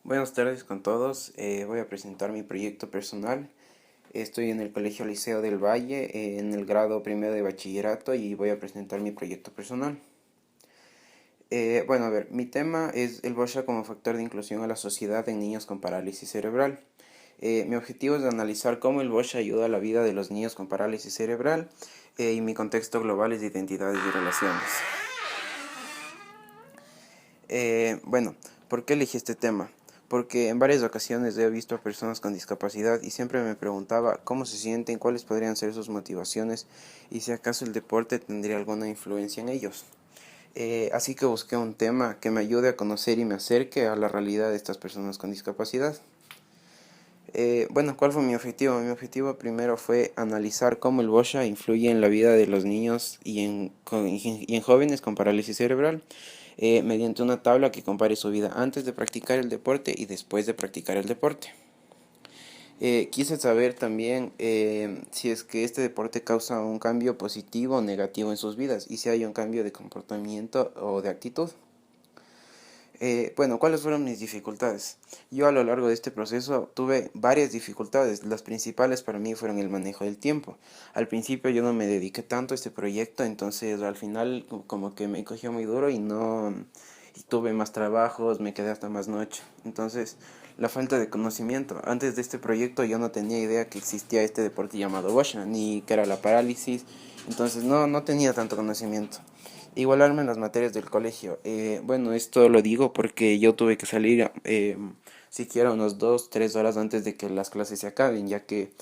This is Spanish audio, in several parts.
Buenas tardes con todos. Voy a presentar mi proyecto personal. Estoy en el Colegio Liceo del Valle, en el grado primero de bachillerato y voy a presentar mi proyecto personal. A ver, mi tema es el BOSHA como factor de inclusión a la sociedad en niños con parálisis cerebral. Mi objetivo es analizar cómo el BOSHA ayuda a la vida de los niños con parálisis cerebral y mi contexto global es de identidades y relaciones. Bueno, ¿por qué elegí este tema? Porque en varias ocasiones he visto a personas con discapacidad y siempre me preguntaba cómo se sienten, cuáles podrían ser sus motivaciones y si acaso el deporte tendría alguna influencia en ellos. Así que busqué un tema que me ayude a conocer y me acerque a la realidad de estas personas con discapacidad. ¿Cuál fue mi objetivo? Mi objetivo primero fue analizar cómo el BOSHA influye en la vida de los niños y en jóvenes con parálisis cerebral, mediante una tabla que compare su vida antes de practicar el deporte y después de practicar el deporte. Quise saber también si es que este deporte causa un cambio positivo o negativo en sus vidas y si hay un cambio de comportamiento o de actitud. ¿Cuáles fueron mis dificultades? Yo a lo largo de este proceso tuve varias dificultades. Las principales para mí fueron el manejo del tiempo. Al principio yo no me dediqué tanto a este proyecto, entonces al final como que me cogió muy duro y tuve más trabajos, me quedé hasta más noche. Entonces, la falta de conocimiento. Antes de este proyecto yo no tenía idea que existía este deporte llamado BOSHA, ni que era la parálisis. Entonces no tenía tanto conocimiento. Igualarme en las materias del colegio. Esto lo digo porque yo tuve que salir siquiera unos 2, 3 horas antes de que las clases se acaben, ya que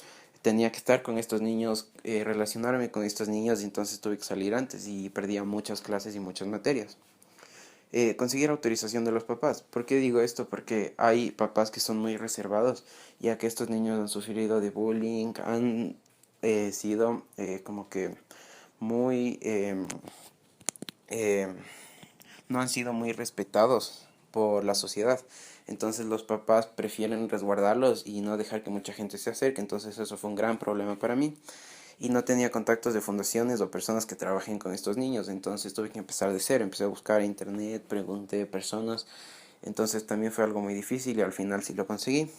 tenía que estar con estos niños, relacionarme con estos niños, y entonces tuve que salir antes y perdía muchas clases y muchas materias. Conseguir autorización de los papás. ¿Por qué digo esto? Porque hay papás que son muy reservados, ya que estos niños han sufrido de bullying, han sido como que muy eh, no han sido muy respetados por la sociedad. Entonces los papás prefieren resguardarlos y no dejar que mucha gente se acerque. Entonces eso fue un gran problema para mí. Y no tenía contactos de fundaciones o personas que trabajen con estos niños. Entonces tuve que empezar de cero. Empecé a buscar en internet, pregunté a personas. Entonces también fue algo muy difícil y al final sí lo conseguí.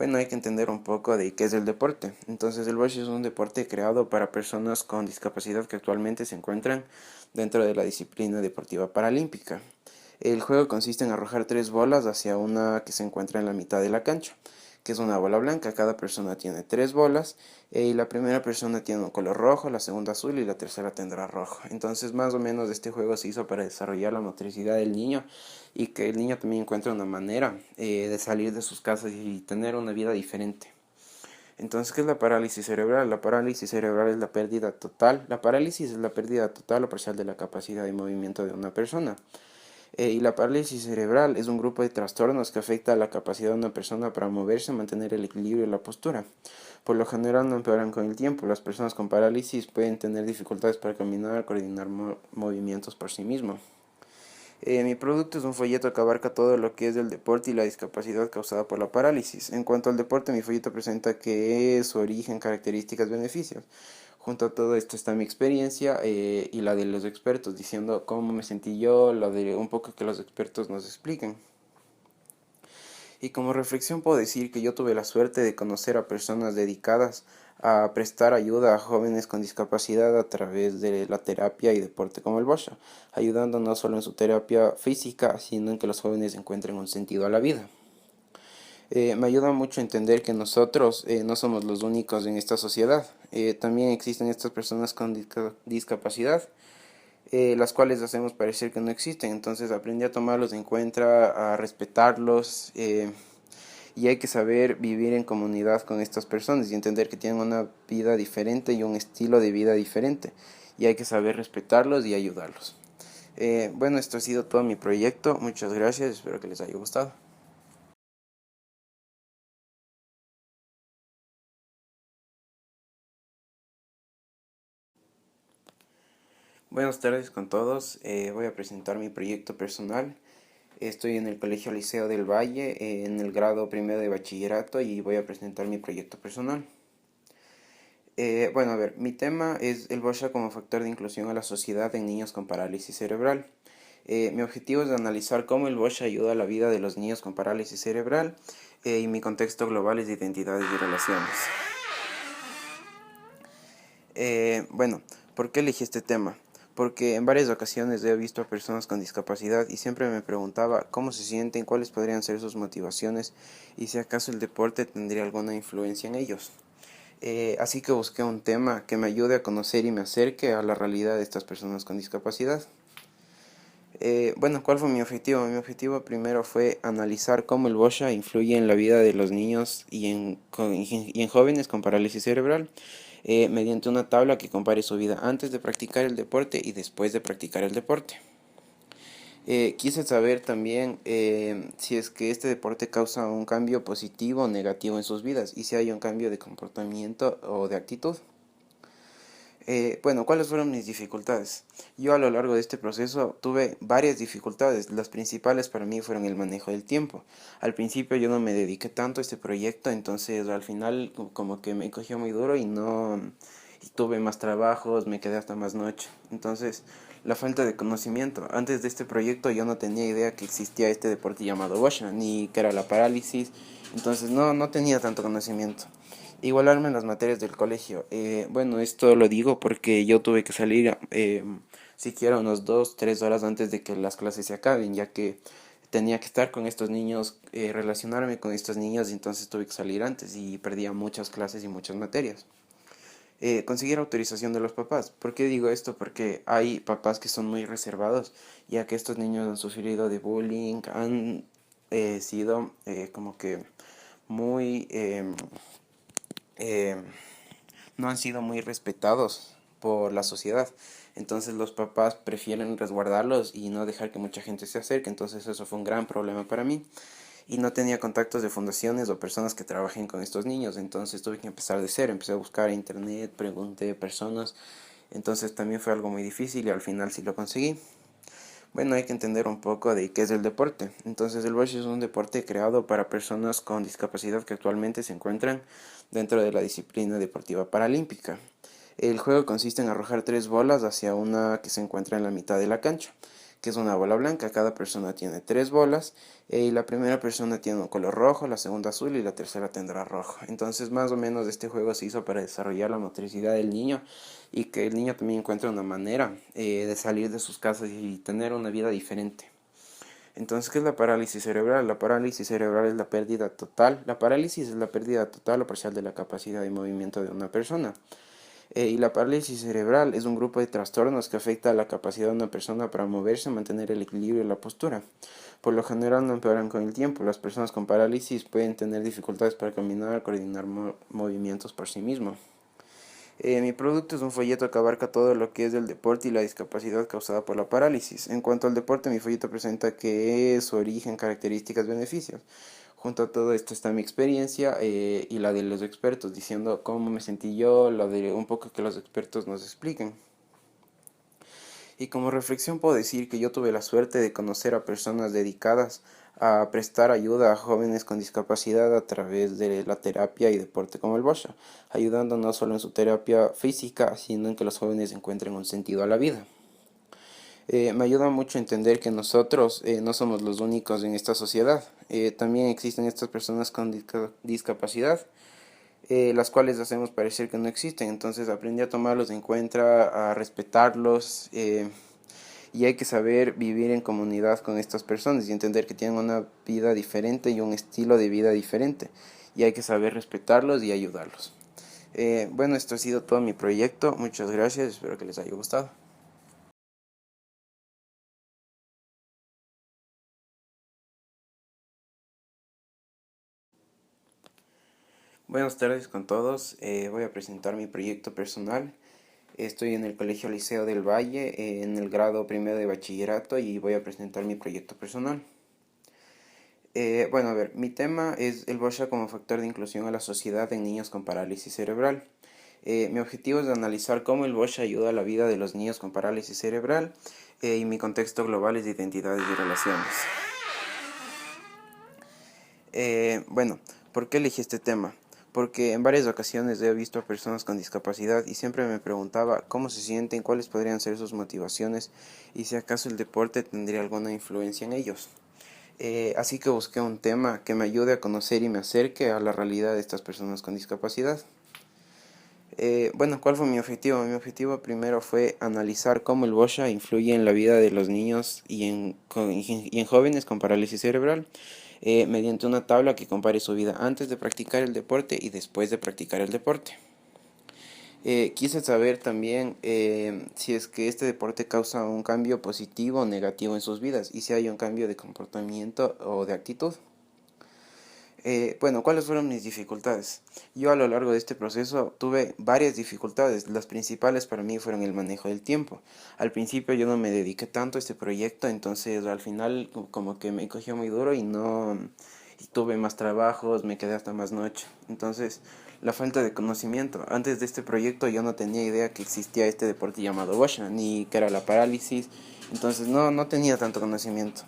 Hay que entender un poco de qué es el deporte. Entonces, el bocce es un deporte creado para personas con discapacidad que actualmente se encuentran dentro de la disciplina deportiva paralímpica. El juego consiste en arrojar tres bolas hacia una que se encuentra en la mitad de la cancha, que es una bola blanca. Cada persona tiene tres bolas y la primera persona tiene un color rojo, la segunda azul y la tercera tendrá rojo. Entonces, más o menos este juego se hizo para desarrollar la motricidad del niño y que el niño también encuentre una manera de salir de sus casas y tener una vida diferente. Entonces, ¿qué es la parálisis cerebral? La parálisis cerebral es la pérdida total. La parálisis es la pérdida total o parcial de la capacidad de movimiento de una persona. Y la parálisis cerebral es un grupo de trastornos que afecta a la capacidad de una persona para moverse, mantener el equilibrio y la postura. Por lo general no empeoran con el tiempo. Las personas con parálisis pueden tener dificultades para caminar, coordinar movimientos por sí mismos. Mi producto es un folleto que abarca todo lo que es el deporte y la discapacidad causada por la parálisis. En cuanto al deporte, mi folleto presenta qué es su origen, características, beneficios. Junto a todo esto está mi experiencia y la de los expertos, diciendo cómo me sentí yo, lo de un poco que los expertos nos expliquen. Y como reflexión puedo decir que yo tuve la suerte de conocer a personas dedicadas a prestar ayuda a jóvenes con discapacidad a través de la terapia y deporte como el BOSHA, ayudando no solo en su terapia física, sino en que los jóvenes encuentren un sentido a la vida. Me ayuda mucho a entender que nosotros no somos los únicos en esta sociedad. También existen estas personas con discapacidad, las cuales hacemos parecer que no existen. Entonces aprendí a tomarlos en cuenta, a respetarlos, y hay que saber vivir en comunidad con estas personas y entender que tienen una vida diferente y un estilo de vida diferente. Y hay que saber respetarlos y ayudarlos. Esto ha sido todo mi proyecto. Muchas gracias. Espero que les haya gustado. Buenas tardes con todos. Voy a presentar mi proyecto personal. Estoy en el Colegio Liceo del Valle, en el grado primero de bachillerato y voy a presentar mi proyecto personal. Mi tema es el BOSHA como factor de inclusión a la sociedad en niños con parálisis cerebral. Mi objetivo es analizar cómo el Bosch ayuda a la vida de los niños con parálisis cerebral y mi contexto global es de identidades y relaciones. Bueno, ¿por qué elegí este tema? Porque en varias ocasiones he visto a personas con discapacidad y siempre me preguntaba cómo se sienten, cuáles podrían ser sus motivaciones y si acaso el deporte tendría alguna influencia en ellos. Así que busqué un tema que me ayude a conocer y me acerque a la realidad de estas personas con discapacidad. Bueno, ¿cuál fue mi objetivo? Mi objetivo primero fue analizar cómo el BOSHA influye en la vida de los niños y en jóvenes con parálisis cerebral, mediante una tabla que compare su vida antes de practicar el deporte y después de practicar el deporte. Quise saber también si es que este deporte causa un cambio positivo o negativo en sus vidas y si hay un cambio de comportamiento o de actitud. Bueno, ¿cuáles fueron mis dificultades? Yo a lo largo de este proceso tuve varias dificultades. Las principales para mí fueron el manejo del tiempo. Al principio yo no me dediqué tanto a este proyecto, entonces al final como que me cogió muy duro y tuve más trabajos, me quedé hasta más noche. Entonces, la falta de conocimiento. Antes de este proyecto yo no tenía idea que existía este deporte llamado Bosha, ni que era la parálisis. Entonces no tenía tanto conocimiento. Igualarme en las materias del colegio. Bueno, esto lo digo porque yo tuve que salir siquiera unos 2, 3 horas antes de que las clases se acaben, ya que tenía que estar con estos niños, relacionarme con estos niños, y entonces tuve que salir antes y perdía muchas clases y muchas materias. Conseguir autorización de los papás. ¿Por qué digo esto? Porque hay papás que son muy reservados, ya que estos niños han sufrido de bullying, han sido como que muy eh, no han sido muy respetados por la sociedad. Entonces los papás prefieren resguardarlos y no dejar que mucha gente se acerque. Entonces eso fue un gran problema para mí. Y no tenía contactos de fundaciones o personas que trabajen con estos niños. Entonces tuve que empezar de cero. Empecé a buscar en internet, pregunté a personas. Entonces también fue algo muy difícil y al final sí lo conseguí. Bueno, hay que entender un poco de qué es el deporte. Entonces, el bocce es un deporte creado para personas con discapacidad que actualmente se encuentran dentro de la disciplina deportiva paralímpica. El juego consiste en arrojar 3 bolas hacia una que se encuentra en la mitad de la cancha, que es una bola blanca. Cada persona tiene 3 bolas y la primera persona tiene un color rojo, la segunda azul y la tercera tendrá rojo. Entonces, más o menos este juego se hizo para desarrollar la motricidad del niño y que el niño también encuentre una manera de salir de sus casas y tener una vida diferente. Entonces, ¿qué es la parálisis cerebral? La parálisis cerebral es la pérdida total. La parálisis es la pérdida total o parcial de la capacidad de movimiento de una persona. Y la parálisis cerebral es un grupo de trastornos que afecta a la capacidad de una persona para moverse, mantener el equilibrio y la postura. Por lo general no empeoran con el tiempo. Las personas con parálisis pueden tener dificultades para caminar, coordinar movimientos por sí mismos. Mi producto es un folleto que abarca todo lo que es el deporte y la discapacidad causada por la parálisis. En cuanto al deporte, mi folleto presenta qué es, su origen, características, beneficios. Junto a todo esto está mi experiencia y la de los expertos, diciendo cómo me sentí yo, lo de un poco que los expertos nos expliquen. Y como reflexión puedo decir que yo tuve la suerte de conocer a personas dedicadas a prestar ayuda a jóvenes con discapacidad a través de la terapia y deporte como el Bosha, ayudando no solo en su terapia física, sino en que los jóvenes encuentren un sentido a la vida. Me ayuda mucho a entender que nosotros no somos los únicos en esta sociedad. También existen estas personas con discapacidad, las cuales hacemos parecer que no existen. Entonces aprendí a tomarlos en cuenta, a respetarlos, y hay que saber vivir en comunidad con estas personas y entender que tienen una vida diferente y un estilo de vida diferente. Y hay que saber respetarlos y ayudarlos. Bueno, esto ha sido todo mi proyecto. Muchas gracias, espero que les haya gustado. Buenas tardes con todos. Voy a presentar mi proyecto personal. Estoy en el Colegio Liceo del Valle, en el grado primero de bachillerato, y voy a presentar mi proyecto personal. Bueno, a ver, mi tema es el BOSHA como factor de inclusión a la sociedad en niños con parálisis cerebral. Mi objetivo es analizar cómo el BOSHA ayuda a la vida de los niños con parálisis cerebral y mi contexto global es de identidades y relaciones. Bueno, ¿por qué elegí este tema? porque en varias ocasiones he visto a personas con discapacidad y siempre me preguntaba cómo se sienten, cuáles podrían ser sus motivaciones y si acaso el deporte tendría alguna influencia en ellos. Así que busqué un tema que me ayude a conocer y me acerque a la realidad de estas personas con discapacidad. Bueno, ¿cuál fue mi objetivo? Mi objetivo primero fue analizar cómo el BOSHA influye en la vida de los niños y en jóvenes con parálisis cerebral, mediante una tabla que compare su vida antes de practicar el deporte y después de practicar el deporte. Quise saber también si es que este deporte causa un cambio positivo o negativo en sus vidas y si hay un cambio de comportamiento o de actitud. Bueno, ¿cuáles fueron mis dificultades? Yo a lo largo de este proceso tuve varias dificultades. Las principales para mí fueron el manejo del tiempo. Al principio yo no me dediqué tanto a este proyecto, entonces al final como que me cogió muy duro y tuve más trabajos, me quedé hasta más noche. Entonces, la falta de conocimiento. Antes de este proyecto yo no tenía idea que existía este deporte llamado BOSHA, ni que era la parálisis. Entonces no tenía tanto conocimiento.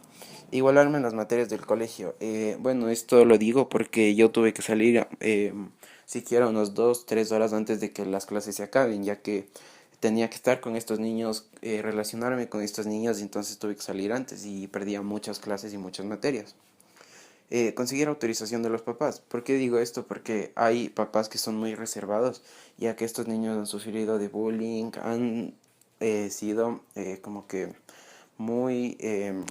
Igualarme en las materias del colegio. Bueno, esto lo digo porque yo tuve que salir siquiera unos 2, 3 horas antes de que las clases se acaben, ya que tenía que estar con estos niños, relacionarme con estos niños, y entonces tuve que salir antes y perdía muchas clases y muchas materias. Conseguir autorización de los papás. ¿Por qué digo esto? Porque hay papás que son muy reservados, ya que estos niños han sufrido de bullying, han sido como que muy... eh,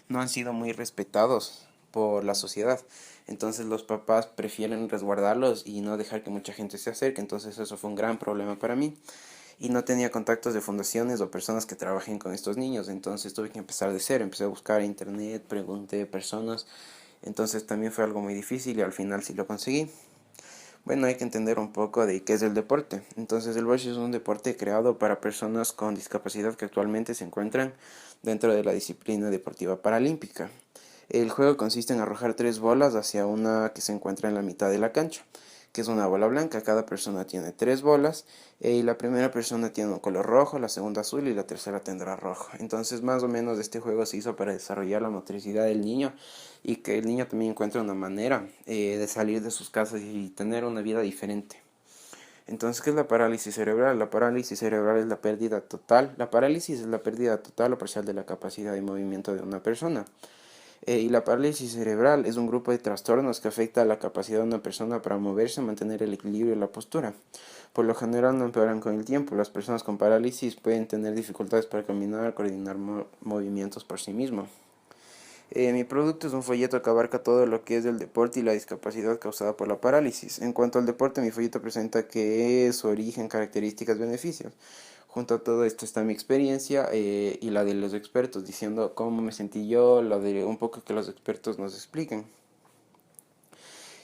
no han sido muy respetados por la sociedad. Entonces los papás prefieren resguardarlos y no dejar que mucha gente se acerque. Entonces eso fue un gran problema para mí. Y no tenía contactos de fundaciones o personas que trabajen con estos niños. Entonces tuve que empezar de cero. Empecé a buscar en internet, pregunté a personas. Entonces también fue algo muy difícil y al final sí lo conseguí. Bueno, hay que entender un poco de qué es el deporte. Entonces, el bocce es un deporte creado para personas con discapacidad que actualmente se encuentran dentro de la disciplina deportiva paralímpica. El juego consiste en arrojar 3 bolas hacia una que se encuentra en la mitad de la cancha, que es una bola blanca. Cada persona tiene 3 bolas y la primera persona tiene un color rojo, la segunda azul y la tercera tendrá rojo. Entonces, más o menos este juego se hizo para desarrollar la motricidad del niño y que el niño también encuentre una manera de salir de sus casas y tener una vida diferente. Entonces, ¿qué es la parálisis cerebral? La parálisis cerebral es la pérdida total. La parálisis es la pérdida total o parcial de la capacidad de movimiento de una persona. Y la parálisis cerebral es un grupo de trastornos que afecta a la capacidad de una persona para moverse, mantener el equilibrio y la postura. Por lo general no empeoran con el tiempo. Las personas con parálisis pueden tener dificultades para caminar, coordinar movimientos por sí mismos. Mi producto es un folleto que abarca todo lo que es el deporte y la discapacidad causada por la parálisis. En cuanto al deporte, mi folleto presenta qué es su origen, características, beneficios. Junto a todo esto está mi experiencia y la de los expertos, diciendo cómo me sentí yo, lo de un poco que los expertos nos expliquen.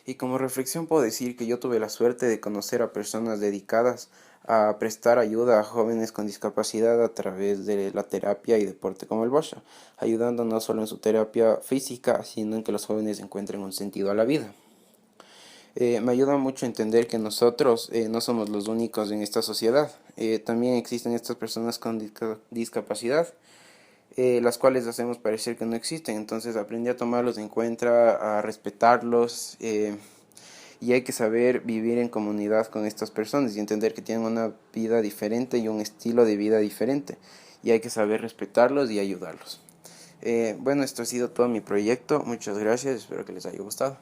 Y como reflexión puedo decir que yo tuve la suerte de conocer a personas dedicadas a prestar ayuda a jóvenes con discapacidad a través de la terapia y deporte como el BOSHA, ayudando no solo en su terapia física, sino en que los jóvenes encuentren un sentido a la vida. Me ayuda mucho a entender que nosotros no somos los únicos en esta sociedad. También existen estas personas con discapacidad, las cuales hacemos parecer que no existen. Entonces aprendí a tomarlos en cuenta, a respetarlos, y hay que saber vivir en comunidad con estas personas y entender que tienen una vida diferente y un estilo de vida diferente. Y hay que saber respetarlos y ayudarlos. Bueno, esto ha sido todo mi proyecto. Muchas gracias, espero que les haya gustado.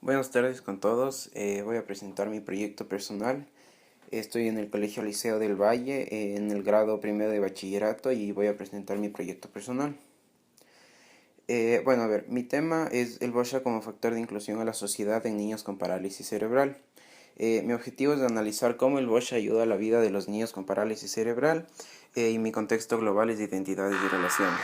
Buenas tardes con todos. Voy a presentar mi proyecto personal. Estoy en el Colegio Liceo del Valle, en el grado primero de bachillerato, y voy a presentar mi proyecto personal. Bueno, a ver, mi tema es el BOSHA como factor de inclusión a la sociedad en niños con parálisis cerebral. Mi objetivo es analizar cómo el BOSHA ayuda a la vida de los niños con parálisis cerebral, y mi contexto global es de identidades y relaciones.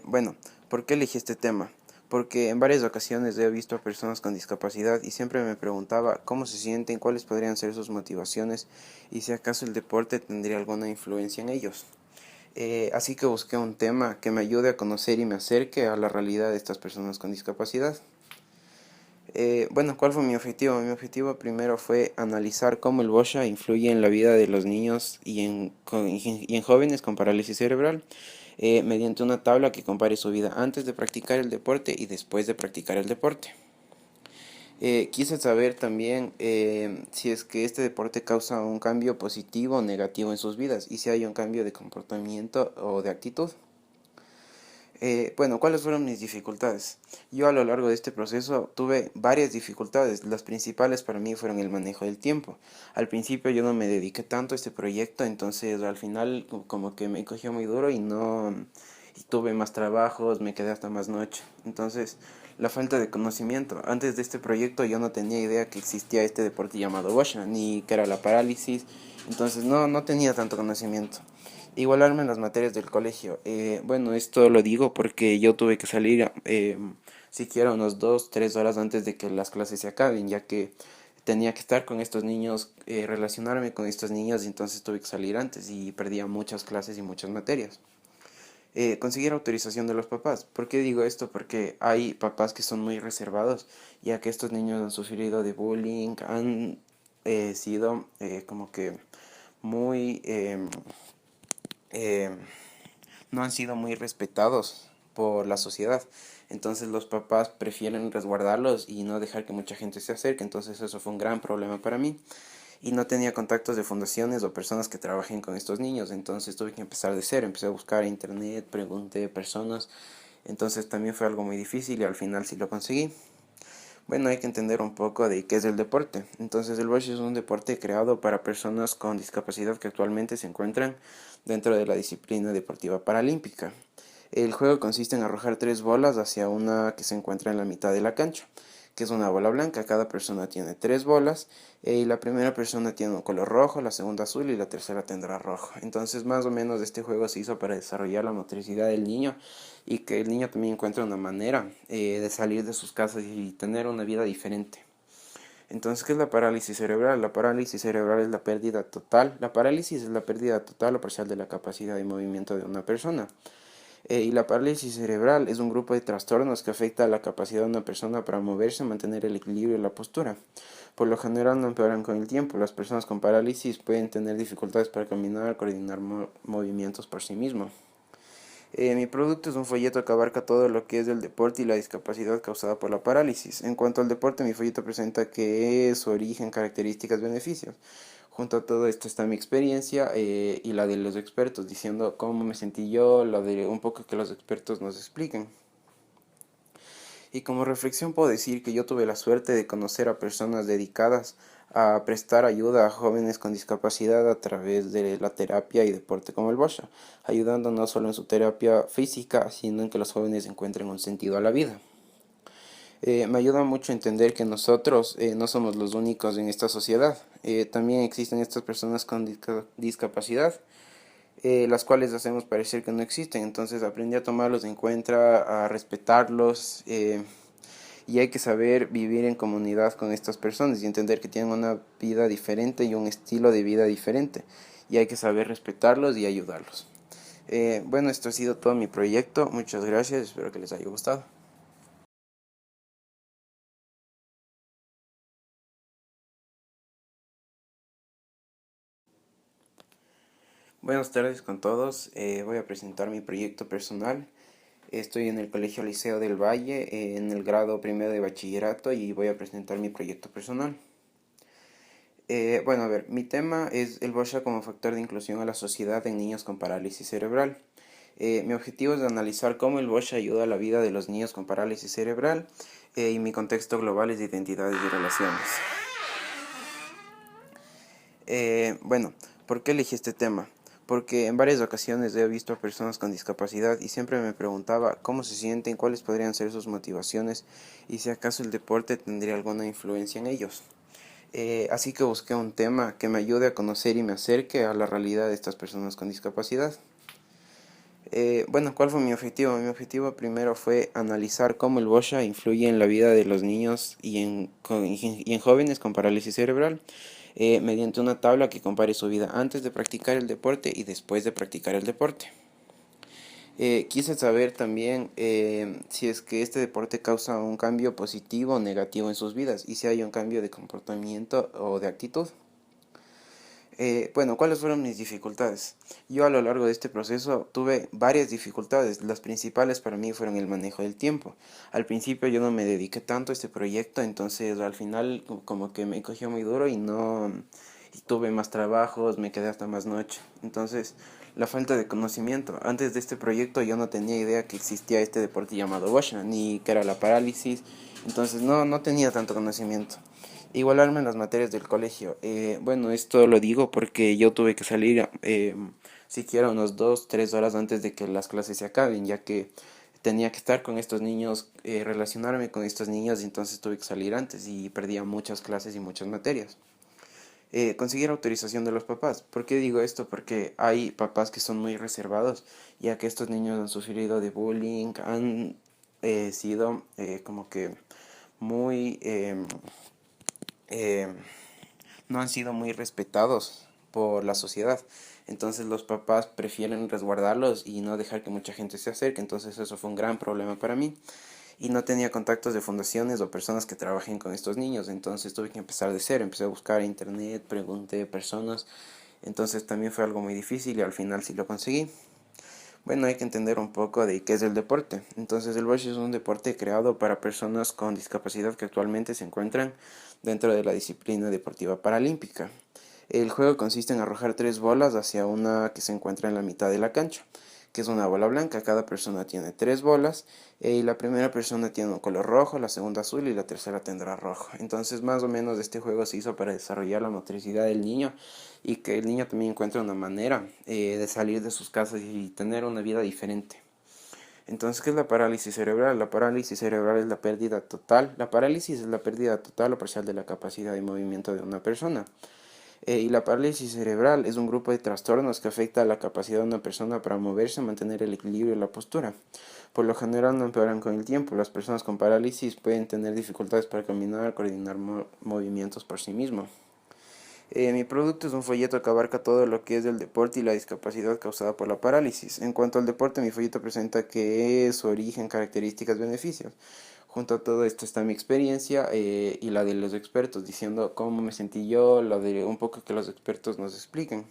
Bueno, ¿por qué elegí este tema? Porque en varias ocasiones he visto a personas con discapacidad y siempre me preguntaba cómo se sienten, cuáles podrían ser sus motivaciones y si acaso el deporte tendría alguna influencia en ellos. Así que busqué un tema que me ayude a conocer y me acerque a la realidad de estas personas con discapacidad. Bueno, ¿cuál fue mi objetivo? Mi objetivo primero fue analizar cómo el BOSHA influye en la vida de los niños y en jóvenes con parálisis cerebral, mediante una tabla que compare su vida antes de practicar el deporte y después de practicar el deporte. Quise saber también si es que este deporte causa un cambio positivo o negativo en sus vidas y si hay un cambio de comportamiento o de actitud. Bueno, ¿cuáles fueron mis dificultades? Yo a lo largo de este proceso tuve varias dificultades. Las principales para mí fueron el manejo del tiempo. Al principio yo no me dediqué tanto a este proyecto, entonces al final como que me cogió muy duro y no y tuve más trabajos, me quedé hasta más noche. Entonces, la falta de conocimiento. Antes de este proyecto yo no tenía idea que existía este deporte llamado WASH, ni que era la parálisis. Entonces no tenía tanto conocimiento. Igualarme en las materias del colegio. Bueno, esto lo digo porque yo tuve que salir siquiera unos 2, 3 horas antes de que las clases se acaben, ya que tenía que estar con estos niños, relacionarme con estos niños, y entonces tuve que salir antes y perdía muchas clases y muchas materias. Conseguir autorización de los papás. ¿Por qué digo esto? Porque hay papás que son muy reservados, ya que estos niños han sufrido de bullying, han sido como que muy eh, no han sido muy respetados por la sociedad. Entonces los papás prefieren resguardarlos y no dejar que mucha gente se acerque. Entonces eso fue un gran problema para mí. Y no tenía contactos de fundaciones o personas que trabajen con estos niños. Entonces tuve que empezar de cero. Empecé a buscar en internet, pregunté personas. Entonces también fue algo muy difícil y al final sí lo conseguí. Bueno, hay que entender un poco de qué es el deporte. Entonces, el bocce es un deporte creado para personas con discapacidad que actualmente se encuentran dentro de la disciplina deportiva paralímpica. El juego consiste en arrojar tres bolas hacia una que se encuentra en la mitad de la cancha, que es una bola blanca. Cada persona tiene tres bolas y la primera persona tiene un color rojo, la segunda azul y la tercera tendrá rojo. Entonces, más o menos este juego se hizo para desarrollar la motricidad del niño y que el niño también encuentre una manera de salir de sus casas y tener una vida diferente. Entonces, ¿qué es la parálisis cerebral? La parálisis cerebral es la pérdida total. La parálisis es la pérdida total o parcial de la capacidad de movimiento de una persona. Y la parálisis cerebral es un grupo de trastornos que afecta a la capacidad de una persona para moverse, mantener el equilibrio y la postura. Por lo general no empeoran con el tiempo. Las personas con parálisis pueden tener dificultades para caminar, coordinar movimientos por sí mismos. Mi producto es un folleto que abarca todo lo que es el deporte y la discapacidad causada por la parálisis. En cuanto al deporte, mi folleto presenta qué es, su origen, características, beneficios. Junto a todo esto está mi experiencia y la de los expertos, diciendo cómo me sentí yo, lo de un poco que los expertos nos expliquen. Y como reflexión puedo decir que yo tuve la suerte de conocer a personas dedicadas a prestar ayuda a jóvenes con discapacidad a través de la terapia y deporte como el Bosha, ayudando no solo en su terapia física, sino en que los jóvenes encuentren un sentido a la vida. Me ayuda mucho a entender que nosotros no somos los únicos en esta sociedad. También existen estas personas con discapacidad, las cuales hacemos parecer que no existen. Entonces aprendí a tomarlos en cuenta, a respetarlos, y hay que saber vivir en comunidad con estas personas y entender que tienen una vida diferente y un estilo de vida diferente. Y hay que saber respetarlos y ayudarlos. Bueno, esto ha sido todo mi proyecto. Muchas gracias. Espero que les haya gustado. Buenas tardes con todos. Voy a presentar mi proyecto personal. Estoy en el Colegio Liceo del Valle, en el grado primero de bachillerato, y voy a presentar mi proyecto personal. Bueno, a ver, mi tema es el BOSHA como factor de inclusión a la sociedad en niños con parálisis cerebral. Mi objetivo es analizar cómo el BOSHA ayuda a la vida de los niños con parálisis cerebral, y mi contexto global es de identidades y relaciones. Bueno, ¿por qué elegí este tema? Porque en varias ocasiones he visto a personas con discapacidad y siempre me preguntaba cómo se sienten, cuáles podrían ser sus motivaciones y si acaso el deporte tendría alguna influencia en ellos. Así que busqué un tema que me ayude a conocer y me acerque a la realidad de estas personas con discapacidad. Bueno, ¿cuál fue mi objetivo? Mi objetivo primero fue analizar cómo el BOSHA influye en la vida de los niños y en jóvenes con parálisis cerebral, mediante una tabla que compare su vida antes de practicar el deporte y después de practicar el deporte. Quise saber también si es que este deporte causa un cambio positivo o negativo en sus vidas y si hay un cambio de comportamiento o de actitud. Bueno, ¿cuáles fueron mis dificultades? Yo a lo largo de este proceso tuve varias dificultades. Las principales para mí fueron el manejo del tiempo. Al principio yo no me dediqué tanto a este proyecto, entonces al final como que me cogió muy duro y tuve más trabajos, me quedé hasta más noche. Entonces, la falta de conocimiento. Antes de este proyecto yo no tenía idea que existía este deporte llamado Washa, ni que era la parálisis. Entonces no tenía tanto conocimiento. Igualarme en las materias del colegio. Bueno, esto lo digo porque yo tuve que salir siquiera unos 2, 3 horas antes de que las clases se acaben, ya que tenía que estar con estos niños, relacionarme con estos niños, y entonces tuve que salir antes y perdía muchas clases y muchas materias. Conseguir autorización de los papás. ¿Por qué digo esto? Porque hay papás que son muy reservados, ya que estos niños han sufrido de bullying, han sido como que muy eh, no han sido muy respetados por la sociedad. Entonces los papás prefieren resguardarlos y no dejar que mucha gente se acerque. Entonces eso fue un gran problema para mí. Y no tenía contactos de fundaciones o personas que trabajen con estos niños. Entonces tuve que empezar de cero. Empecé a buscar en internet, pregunté personas. Entonces también fue algo muy difícil y al final sí lo conseguí. Bueno, hay que entender un poco de qué es el deporte. Entonces, el bocce es un deporte creado para personas con discapacidad que actualmente se encuentran dentro de la disciplina deportiva paralímpica. El juego consiste en arrojar tres bolas hacia una que se encuentra en la mitad de la cancha, que es una bola blanca. Cada persona tiene tres bolas y la primera persona tiene un color rojo, la segunda azul y la tercera tendrá rojo. Entonces, más o menos este juego se hizo para desarrollar la motricidad del niño y que el niño también encuentre una manera de salir de sus casas y tener una vida diferente. Entonces, ¿qué es la parálisis cerebral? La parálisis cerebral es la pérdida total. La parálisis es la pérdida total o parcial de la capacidad de movimiento de una persona. Y la parálisis cerebral es un grupo de trastornos que afecta a la capacidad de una persona para moverse, mantener el equilibrio y la postura. Por lo general no empeoran con el tiempo. Las personas con parálisis pueden tener dificultades para caminar, coordinar movimientos por sí mismos. Mi producto es un folleto que abarca todo lo que es el deporte y la discapacidad causada por la parálisis. En cuanto al deporte, mi folleto presenta qué es su origen, características, beneficios. Junto a todo esto está mi experiencia y la de los expertos, diciendo cómo me sentí yo, lo de un poco que los expertos nos expliquen.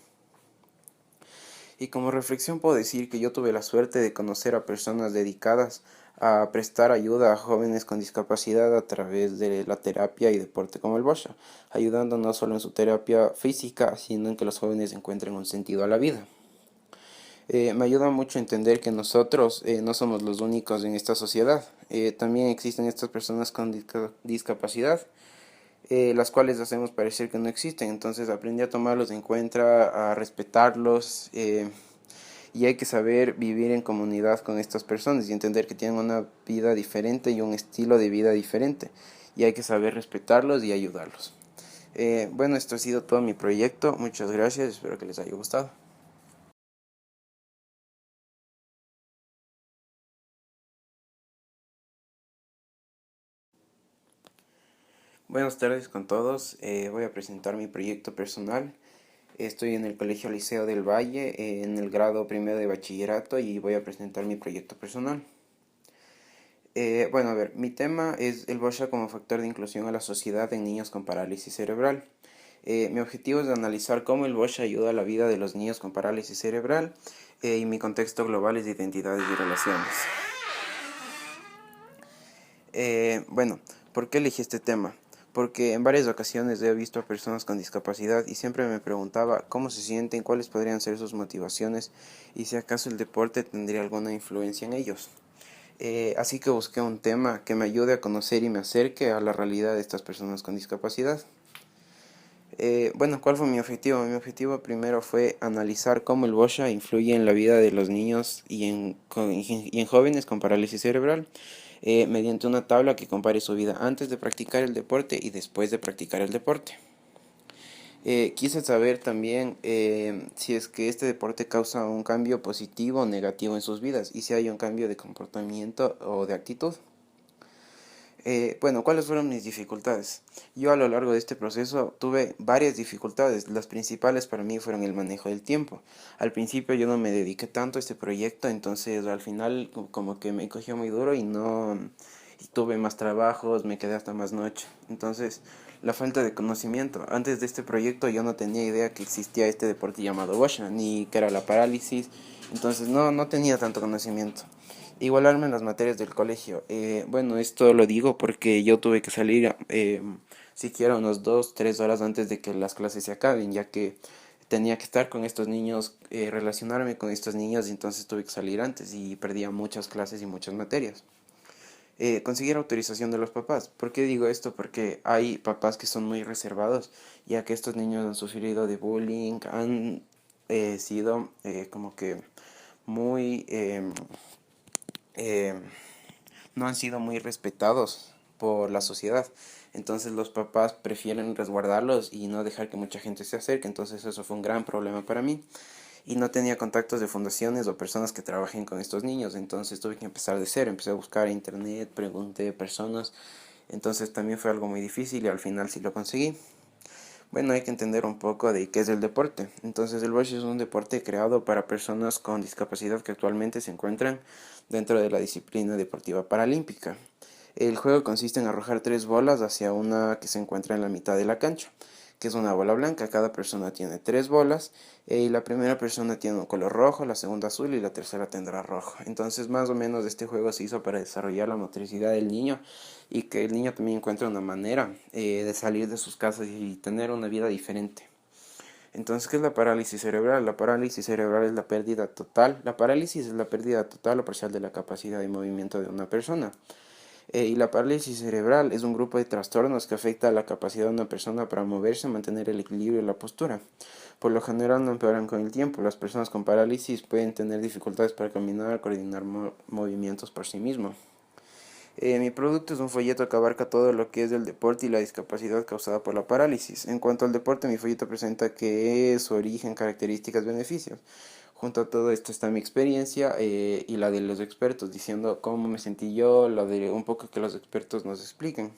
Y como reflexión puedo decir que yo tuve la suerte de conocer a personas dedicadas a prestar ayuda a jóvenes con discapacidad a través de la terapia y deporte como el Bosha, ayudando no solo en su terapia física, sino en que los jóvenes encuentren un sentido a la vida. Me ayuda mucho a entender que nosotros no somos los únicos en esta sociedad. También existen estas personas con discapacidad, las cuales hacemos parecer que no existen. Entonces aprendí a tomarlos en cuenta, a respetarlos, y hay que saber vivir en comunidad con estas personas y entender que tienen una vida diferente y un estilo de vida diferente. Y hay que saber respetarlos y ayudarlos. Bueno, esto ha sido todo mi proyecto. Muchas gracias. Espero que les haya gustado. Buenas tardes con todos. Voy a presentar mi proyecto personal. Estoy en el Colegio Liceo del Valle, en el grado primero de bachillerato, y voy a presentar mi proyecto personal. Bueno, a ver, mi tema es el BOSHA como factor de inclusión a la sociedad en niños con parálisis cerebral. Mi objetivo es analizar cómo el BOSHA ayuda a la vida de los niños con parálisis cerebral y mi contexto global es de identidades y relaciones. Bueno, ¿por qué elegí este tema? Porque en varias ocasiones he visto a personas con discapacidad y siempre me preguntaba cómo se sienten, cuáles podrían ser sus motivaciones y si acaso el deporte tendría alguna influencia en ellos. Así que busqué un tema que me ayude a conocer y me acerque a la realidad de estas personas con discapacidad. Bueno, ¿cuál fue mi objetivo? Mi objetivo primero fue analizar cómo el BOSHA influye en la vida de los niños y en jóvenes con parálisis cerebral, mediante una tabla que compare su vida antes de practicar el deporte y después de practicar el deporte. Quise saber también si es que este deporte causa un cambio positivo o negativo en sus vidas y si hay un cambio de comportamiento o de actitud. Bueno, ¿cuáles fueron mis dificultades? Yo a lo largo de este proceso tuve varias dificultades. Las principales para mí fueron el manejo del tiempo. Al principio yo no me dediqué tanto a este proyecto, entonces al final como que me cogió muy duro y no y tuve más trabajos, me quedé hasta más noche. Entonces, la falta de conocimiento. Antes de este proyecto yo no tenía idea que existía este deporte llamado Bosha, ni que era la parálisis. Entonces no tenía tanto conocimiento. Igualarme en las materias del colegio. Bueno, esto lo digo porque yo tuve que salir siquiera unos 2, 3 horas antes de que las clases se acaben, ya que tenía que estar con estos niños, relacionarme con estos niños, y entonces tuve que salir antes y perdía muchas clases y muchas materias. Conseguir autorización de los papás. ¿Por qué digo esto? Porque hay papás que son muy reservados, ya que estos niños han sufrido de bullying, han sido como que muy eh, no han sido muy respetados por la sociedad. Entonces los papás prefieren resguardarlos y no dejar que mucha gente se acerque. Entonces eso fue un gran problema para mí. Y no tenía contactos de fundaciones o personas que trabajen con estos niños. Entonces tuve que empezar de cero. Empecé a buscar en internet, pregunté a personas. Entonces también fue algo muy difícil y al final sí lo conseguí. Bueno, hay que entender un poco de qué es el deporte. Entonces, el bocce es un deporte creado para personas con discapacidad que actualmente se encuentran dentro de la disciplina deportiva paralímpica. El juego consiste en arrojar tres bolas hacia una que se encuentra en la mitad de la cancha, que es una bola blanca. Cada persona tiene tres bolas y la primera persona tiene un color rojo, la segunda azul y la tercera tendrá rojo. Entonces, más o menos este juego se hizo para desarrollar la motricidad del niño y que el niño también encuentre una manera de salir de sus casas y tener una vida diferente. Entonces, ¿qué es la parálisis cerebral? La parálisis cerebral es la pérdida total. La parálisis es la pérdida total o parcial de la capacidad de movimiento de una persona. Y la parálisis cerebral es un grupo de trastornos que afecta a la capacidad de una persona para moverse, mantener el equilibrio y la postura. Por lo general no empeoran con el tiempo. Las personas con parálisis pueden tener dificultades para caminar, coordinar movimientos por sí mismos. Mi producto es un folleto que abarca todo lo que es el deporte y la discapacidad causada por la parálisis. En cuanto al deporte, mi folleto presenta qué es, su origen, características, beneficios. Junto a todo esto está mi experiencia y la de los expertos, diciendo cómo me sentí yo, lo de un poco que los expertos nos expliquen.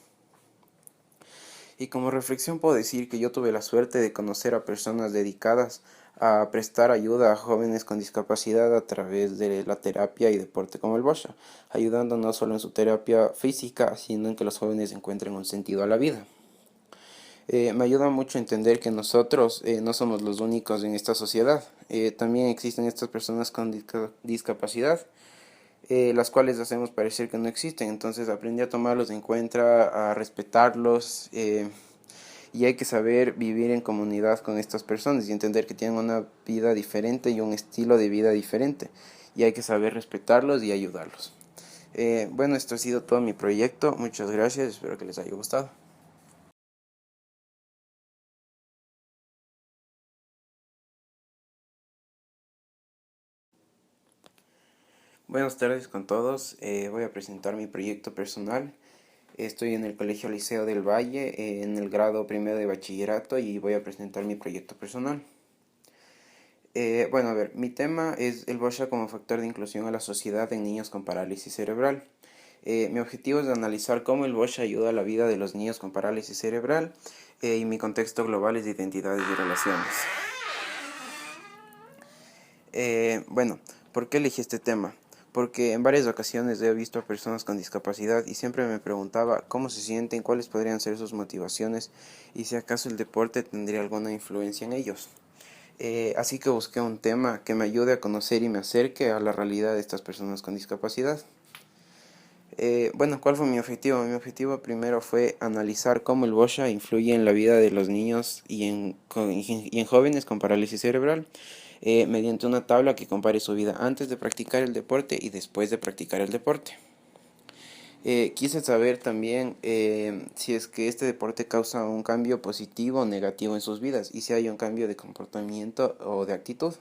Y como reflexión puedo decir que yo tuve la suerte de conocer a personas dedicadas a prestar ayuda a jóvenes con discapacidad a través de la terapia y deporte como el Bosha, ayudando no solo en su terapia física, sino en que los jóvenes encuentren un sentido a la vida. Me ayuda mucho a entender que nosotros no somos los únicos en esta sociedad. También existen estas personas con discapacidad, las cuales hacemos parecer que no existen. Entonces aprendí a tomarlos en cuenta, a respetarlos, y hay que saber vivir en comunidad con estas personas y entender que tienen una vida diferente y un estilo de vida diferente. Y hay que saber respetarlos y ayudarlos. Bueno, esto ha sido todo mi proyecto. Muchas gracias, espero que les haya gustado. Buenas tardes con todos. Voy a presentar mi proyecto personal. Estoy en el Colegio Liceo del Valle, en el grado primero de bachillerato, y voy a presentar mi proyecto personal. Bueno, a ver, mi tema es el BOSHA como factor de inclusión a la sociedad en niños con parálisis cerebral. Mi objetivo es analizar cómo el BOSHA ayuda a la vida de los niños con parálisis cerebral, y mi contexto global es de identidades y relaciones. Bueno, ¿por qué elegí este tema? Porque en varias ocasiones he visto a personas con discapacidad y siempre me preguntaba cómo se sienten, cuáles podrían ser sus motivaciones y si acaso el deporte tendría alguna influencia en ellos. Así que busqué un tema que me ayude a conocer y me acerque a la realidad de estas personas con discapacidad. Bueno, ¿cuál fue mi objetivo? Mi objetivo primero fue analizar cómo el BOSHA influye en la vida de los niños y en jóvenes con parálisis cerebral, mediante una tabla que compare su vida antes de practicar el deporte y después de practicar el deporte. Quise saber también si es que este deporte causa un cambio positivo o negativo en sus vidas y si hay un cambio de comportamiento o de actitud.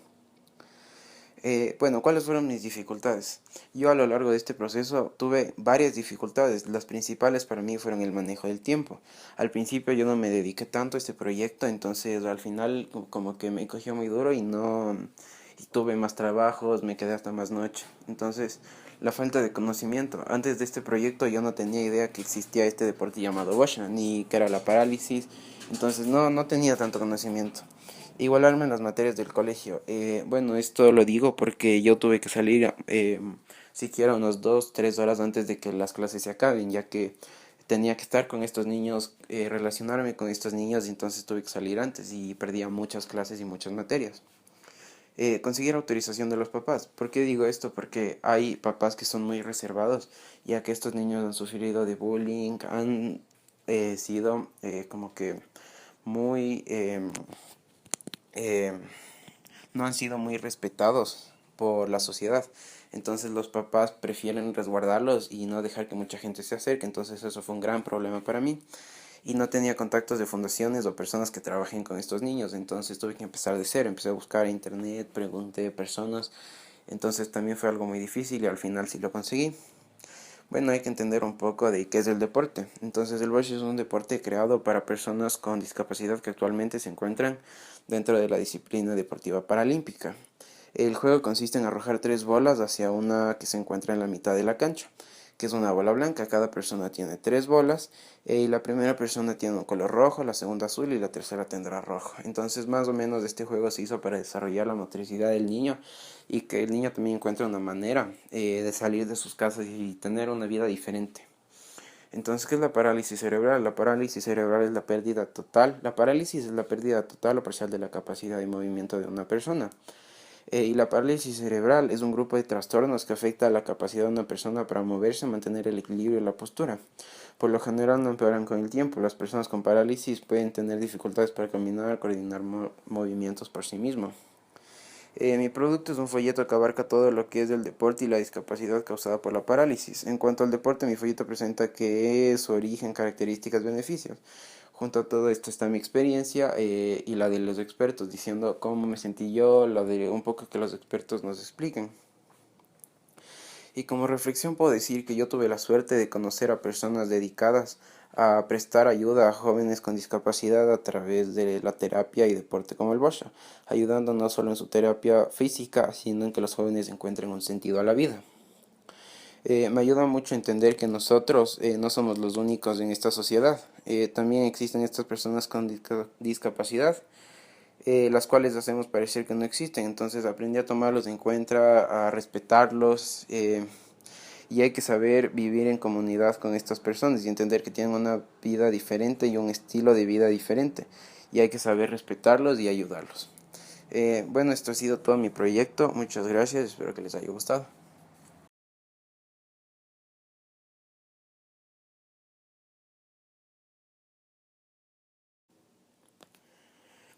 Bueno, ¿cuáles fueron mis dificultades? Yo a lo largo de este proceso tuve varias dificultades. Las principales para mí fueron el manejo del tiempo. Al principio yo no me dediqué tanto a este proyecto, entonces al final como que me cogió muy duro y no y tuve más trabajos, me quedé hasta más noche. Entonces la falta de conocimiento. Antes de este proyecto yo no tenía idea que existía este deporte llamado Bosha, ni que era la parálisis, entonces no tenía tanto conocimiento. Igualarme en las materias del colegio. Bueno, esto lo digo porque yo tuve que salir siquiera unos 2, 3 horas antes de que las clases se acaben, ya que tenía que estar con estos niños, relacionarme con estos niños, y entonces tuve que salir antes y perdía muchas clases y muchas materias. Conseguir autorización de los papás. ¿Por qué digo esto? Porque hay papás que son muy reservados, ya que estos niños han sufrido de bullying, han sido como que muy... eh, no han sido muy respetados por la sociedad. Entonces los papás prefieren resguardarlos y no dejar que mucha gente se acerque. Entonces eso fue un gran problema para mí. Y no tenía contactos de fundaciones o personas que trabajen con estos niños. Entonces tuve que empezar de cero. Empecé a buscar en internet, pregunté a personas. Entonces también fue algo muy difícil y al final sí lo conseguí. Bueno, hay que entender un poco de qué es el deporte. Entonces, el bocce es un deporte creado para personas con discapacidad que actualmente se encuentran dentro de la disciplina deportiva paralímpica. El juego consiste en arrojar tres bolas hacia una que se encuentra en la mitad de la cancha, que es una bola blanca. Cada persona tiene tres bolas y la primera persona tiene un color rojo, la segunda azul y la tercera tendrá rojo. Entonces, más o menos este juego se hizo para desarrollar la motricidad del niño y que el niño también encuentre una manera de salir de sus casas y tener una vida diferente. Entonces, ¿qué es la parálisis cerebral? La parálisis cerebral es la pérdida total. La parálisis es la pérdida total o parcial de la capacidad de movimiento de una persona. Y la parálisis cerebral es un grupo de trastornos que afecta a la capacidad de una persona para moverse, mantener el equilibrio y la postura. Por lo general no empeoran con el tiempo. Las personas con parálisis pueden tener dificultades para caminar, coordinar movimientos por sí mismos. Mi producto es un folleto que abarca todo lo que es el deporte y la discapacidad causada por la parálisis. En cuanto al deporte, mi folleto presenta qué es su origen, características, beneficios. Junto a todo esto está mi experiencia y la de los expertos, diciendo cómo me sentí yo, lo de un poco que los expertos nos expliquen. Y como reflexión puedo decir que yo tuve la suerte de conocer a personas dedicadas a prestar ayuda a jóvenes con discapacidad a través de la terapia y deporte como el Bosha, ayudando no solo en su terapia física, sino en que los jóvenes encuentren un sentido a la vida. Me ayuda mucho a entender que nosotros no somos los únicos en esta sociedad. También existen estas personas con discapacidad, las cuales hacemos parecer que no existen. Entonces aprendí a tomarlos en cuenta, a respetarlos, y hay que saber vivir en comunidad con estas personas y entender que tienen una vida diferente y un estilo de vida diferente. Y hay que saber respetarlos y ayudarlos. Bueno, esto ha sido todo mi proyecto. Muchas gracias. Espero que les haya gustado.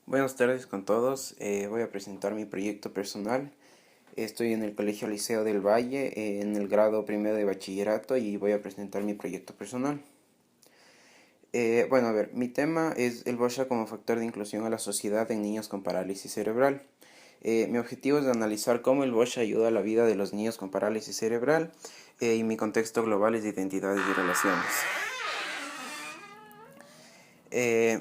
Buenas tardes con todos. Voy a presentar mi proyecto personal. Estoy en el Colegio Liceo del Valle, en el grado primero de bachillerato, y voy a presentar mi proyecto personal. Bueno, a ver, mi tema es el BOSHA como factor de inclusión a la sociedad en niños con parálisis cerebral. Mi objetivo es analizar cómo el BOSHA ayuda a la vida de los niños con parálisis cerebral, y mi contexto global es de identidades y relaciones.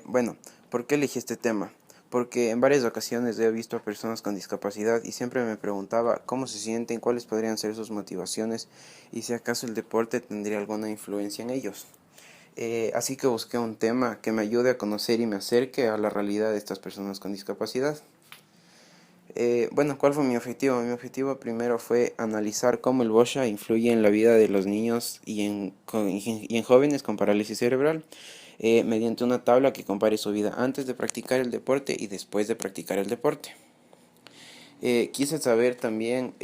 Bueno, ¿por qué elegí este tema? Porque en varias ocasiones he visto a personas con discapacidad y siempre me preguntaba cómo se sienten, cuáles podrían ser sus motivaciones y si acaso el deporte tendría alguna influencia en ellos. Así que busqué un tema que me ayude a conocer y me acerque a la realidad de estas personas con discapacidad. Bueno, ¿cuál fue mi objetivo? Mi objetivo primero fue analizar cómo el BOSHA influye en la vida de los niños y en jóvenes con parálisis cerebral, mediante una tabla que compare su vida antes de practicar el deporte y después de practicar el deporte. Quise saber también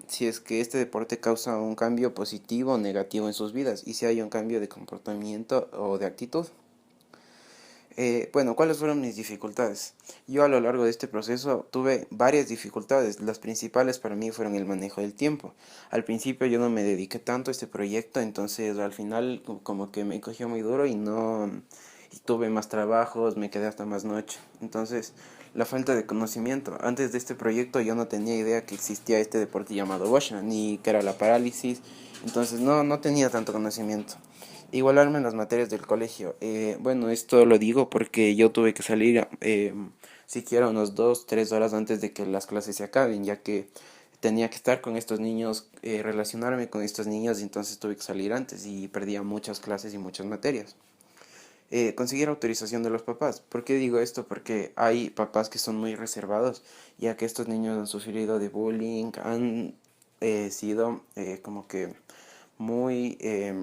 si es que este deporte causa un cambio positivo o negativo en sus vidas y si hay un cambio de comportamiento o de actitud. Bueno, ¿cuáles fueron mis dificultades? Yo a lo largo de este proceso tuve varias dificultades. Las principales para mí fueron el manejo del tiempo. Al principio yo no me dediqué tanto a este proyecto, entonces al final como que me cogió muy duro y no y tuve más trabajos, me quedé hasta más noche. Entonces, la falta de conocimiento. Antes de este proyecto yo no tenía idea que existía este deporte llamado Bosha, ni que era la parálisis. Entonces no tenía tanto conocimiento. Igualarme en las materias del colegio. Bueno, esto lo digo porque yo tuve que salir siquiera unos 2, 3 horas antes de que las clases se acaben, ya que tenía que estar con estos niños, relacionarme con estos niños, y entonces tuve que salir antes y perdía muchas clases y muchas materias. Conseguir autorización de los papás. ¿Por qué digo esto? Porque hay papás que son muy reservados, ya que estos niños han sufrido de bullying, han sido como que muy... eh,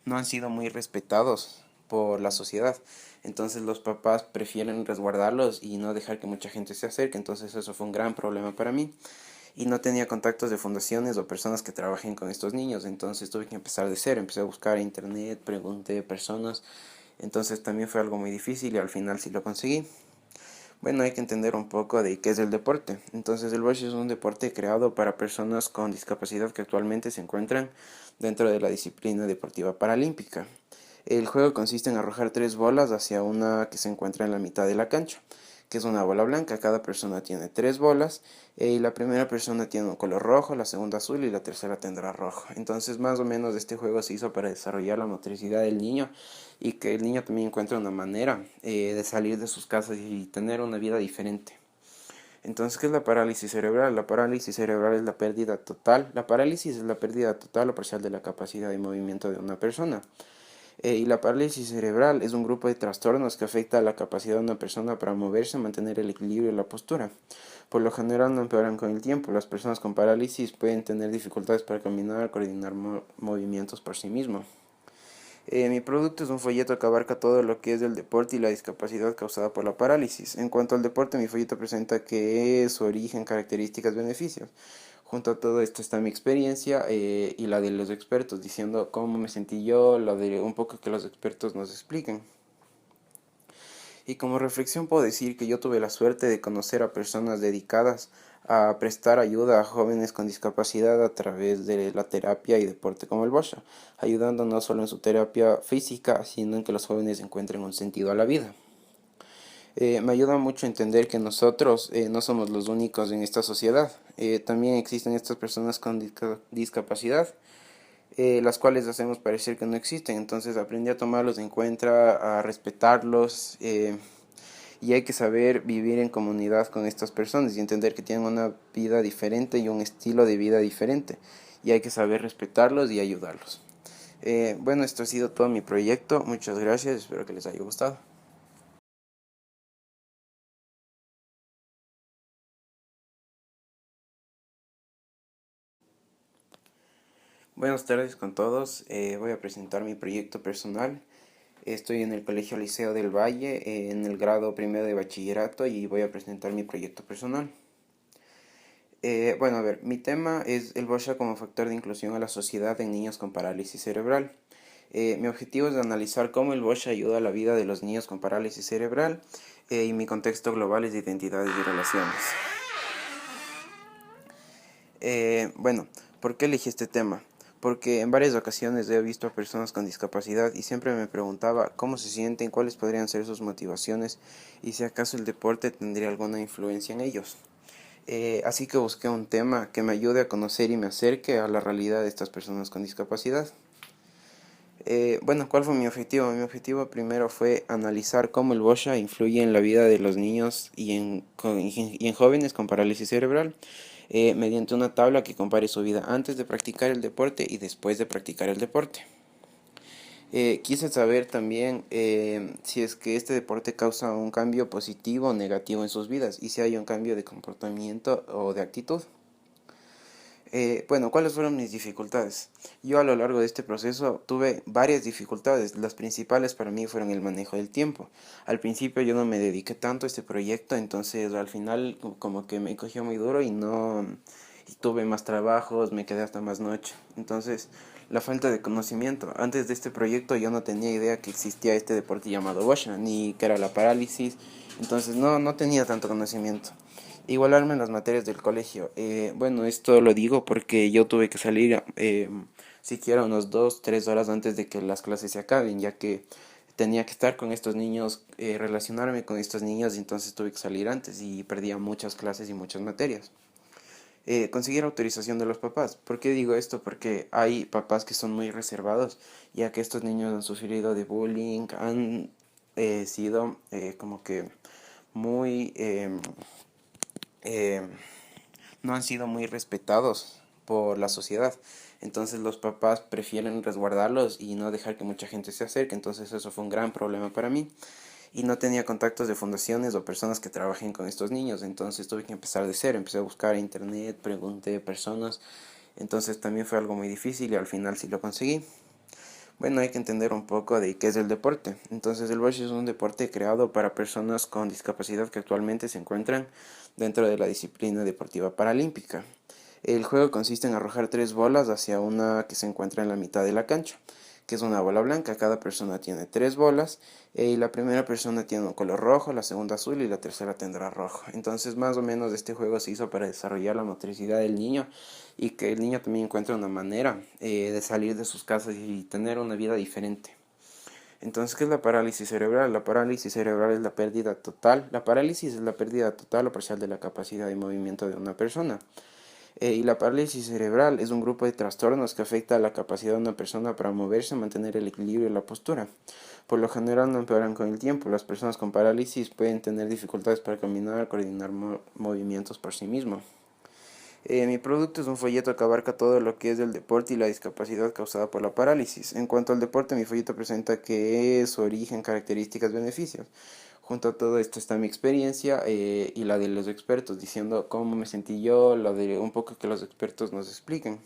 no han sido muy respetados por la sociedad. Entonces los papás prefieren resguardarlos y no dejar que mucha gente se acerque. Entonces eso fue un gran problema para mí. Y no tenía contactos de fundaciones o personas que trabajen con estos niños. Entonces tuve que empezar de cero. Empecé a buscar en internet, pregunté personas. Entonces también fue algo muy difícil y al final sí lo conseguí. Bueno, hay que entender un poco de qué es el deporte. Entonces, el bocce es un deporte creado para personas con discapacidad que actualmente se encuentran dentro de la disciplina deportiva paralímpica. El juego consiste en arrojar tres bolas hacia una que se encuentra en la mitad de la cancha, que es una bola blanca. Cada persona tiene tres bolas y la primera persona tiene un color rojo, la segunda azul y la tercera tendrá rojo. Entonces, más o menos este juego se hizo para desarrollar la motricidad del niño y que el niño también encuentre una manera de salir de sus casas y tener una vida diferente. Entonces, ¿qué es la parálisis cerebral? La parálisis cerebral es la pérdida total. La parálisis es la pérdida total o parcial de la capacidad de movimiento de una persona. Y la parálisis cerebral es un grupo de trastornos que afecta a la capacidad de una persona para moverse, mantener el equilibrio y la postura. Por lo general no empeoran con el tiempo. Las personas con parálisis pueden tener dificultades para caminar, coordinar movimientos por sí mismos. Mi producto es un folleto que abarca todo lo que es el deporte y la discapacidad causada por la parálisis. En cuanto al deporte, mi folleto presenta qué es, su origen, características, beneficios. Junto a todo esto está mi experiencia y la de los expertos, diciendo cómo me sentí yo, lo de un poco que los expertos nos expliquen. Y como reflexión puedo decir que yo tuve la suerte de conocer a personas dedicadas a prestar ayuda a jóvenes con discapacidad a través de la terapia y deporte como el Bosha, ayudando no solo en su terapia física, sino en que los jóvenes encuentren un sentido a la vida. Me ayuda mucho a entender que nosotros no somos los únicos en esta sociedad. También existen estas personas con discapacidad, las cuales hacemos parecer que no existen. Entonces aprendí a tomarlos en cuenta, a respetarlos, y hay que saber vivir en comunidad con estas personas y entender que tienen una vida diferente y un estilo de vida diferente. Y hay que saber respetarlos y ayudarlos. Bueno, esto ha sido todo mi proyecto. Muchas gracias. Espero que les haya gustado. Buenas tardes con todos. Voy a presentar mi proyecto personal. Estoy en el Colegio Liceo del Valle, en el grado primero de bachillerato, y voy a presentar mi proyecto personal. Bueno, a ver, mi tema es el BOSHA como factor de inclusión a la sociedad en niños con parálisis cerebral. Mi objetivo es analizar cómo el BOSHA ayuda a la vida de los niños con parálisis cerebral, y mi contexto global es de identidades y relaciones. Bueno, ¿por qué elegí este tema? Porque en varias ocasiones he visto a personas con discapacidad y siempre me preguntaba cómo se sienten, cuáles podrían ser sus motivaciones y si acaso el deporte tendría alguna influencia en ellos. Así que busqué un tema que me ayude a conocer y me acerque a la realidad de estas personas con discapacidad. Bueno, ¿cuál fue mi objetivo? Mi objetivo primero fue analizar cómo el BOSHA influye en la vida de los niños y en jóvenes con parálisis cerebral, mediante una tabla que compare su vida antes de practicar el deporte y después de practicar el deporte. Quise saber también si es que este deporte causa un cambio positivo o negativo en sus vidas y si hay un cambio de comportamiento o de actitud. Bueno, ¿cuáles fueron mis dificultades? Yo a lo largo de este proceso tuve varias dificultades. Las principales para mí fueron el manejo del tiempo. Al principio yo no me dediqué tanto a este proyecto, entonces al final como que me cogió muy duro y tuve más trabajos, me quedé hasta más noche. Entonces, la falta de conocimiento. Antes de este proyecto yo no tenía idea que existía este deporte llamado Bosha, ni que era la parálisis. Entonces no tenía tanto conocimiento. Igualarme en las materias del colegio. Bueno, esto lo digo porque yo tuve que salir siquiera unos 2, 3 horas antes de que las clases se acaben, ya que tenía que estar con estos niños, relacionarme con estos niños, y entonces tuve que salir antes y perdía muchas clases y muchas materias. Conseguir autorización de los papás. ¿Por qué digo esto? Porque hay papás que son muy reservados, ya que estos niños han sufrido de bullying, han sido como que muy eh, no han sido muy respetados por la sociedad. Entonces los papás prefieren resguardarlos y no dejar que mucha gente se acerque. Entonces eso fue un gran problema para mí. Y no tenía contactos de fundaciones o personas que trabajen con estos niños. Entonces tuve que empezar de cero. Empecé a buscar en internet, pregunté a personas. Entonces también fue algo muy difícil y al final sí lo conseguí. Bueno, hay que entender un poco de qué es el deporte. Entonces, el bocce es un deporte creado para personas con discapacidad que actualmente se encuentran dentro de la disciplina deportiva paralímpica. El juego consiste en arrojar tres bolas hacia una que se encuentra en la mitad de la cancha, que es una bola blanca. Cada persona tiene tres bolas y la primera persona tiene un color rojo, la segunda azul y la tercera tendrá rojo. Entonces, más o menos este juego se hizo para desarrollar la motricidad del niño y que el niño también encuentre una manera de salir de sus casas y tener una vida diferente. Entonces, ¿qué es la parálisis cerebral? La parálisis cerebral es la pérdida total. La parálisis es la pérdida total o parcial de la capacidad de movimiento de una persona. Y la parálisis cerebral es un grupo de trastornos que afecta a la capacidad de una persona para moverse, mantener el equilibrio y la postura. Por lo general no empeoran con el tiempo. Las personas con parálisis pueden tener dificultades para caminar, coordinar movimientos por sí mismos. Mi producto es un folleto que abarca todo lo que es el deporte y la discapacidad causada por la parálisis. En cuanto al deporte, mi folleto presenta qué es, su origen, características, beneficios. Junto a todo esto está mi experiencia y la de los expertos, diciendo cómo me sentí yo, lo de un poco que los expertos nos expliquen.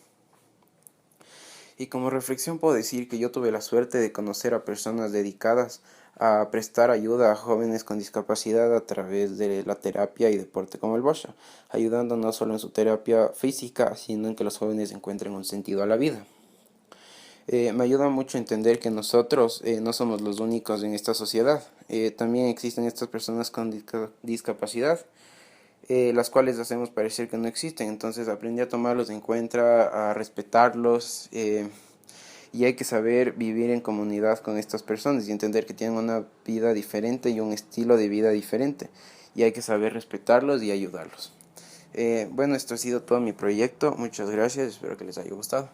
Y como reflexión puedo decir que yo tuve la suerte de conocer a personas dedicadas a prestar ayuda a jóvenes con discapacidad a través de la terapia y deporte como el Bosha, ayudando no solo en su terapia física, sino en que los jóvenes encuentren un sentido a la vida. Me ayuda mucho a entender que nosotros no somos los únicos en esta sociedad. También existen estas personas con discapacidad, las cuales hacemos parecer que no existen. Entonces aprendí a tomarlos en cuenta, a respetarlos. Y hay que saber vivir en comunidad con estas personas y entender que tienen una vida diferente y un estilo de vida diferente. Y hay que saber respetarlos y ayudarlos. Bueno, esto ha sido todo mi proyecto. Muchas gracias. Espero que les haya gustado.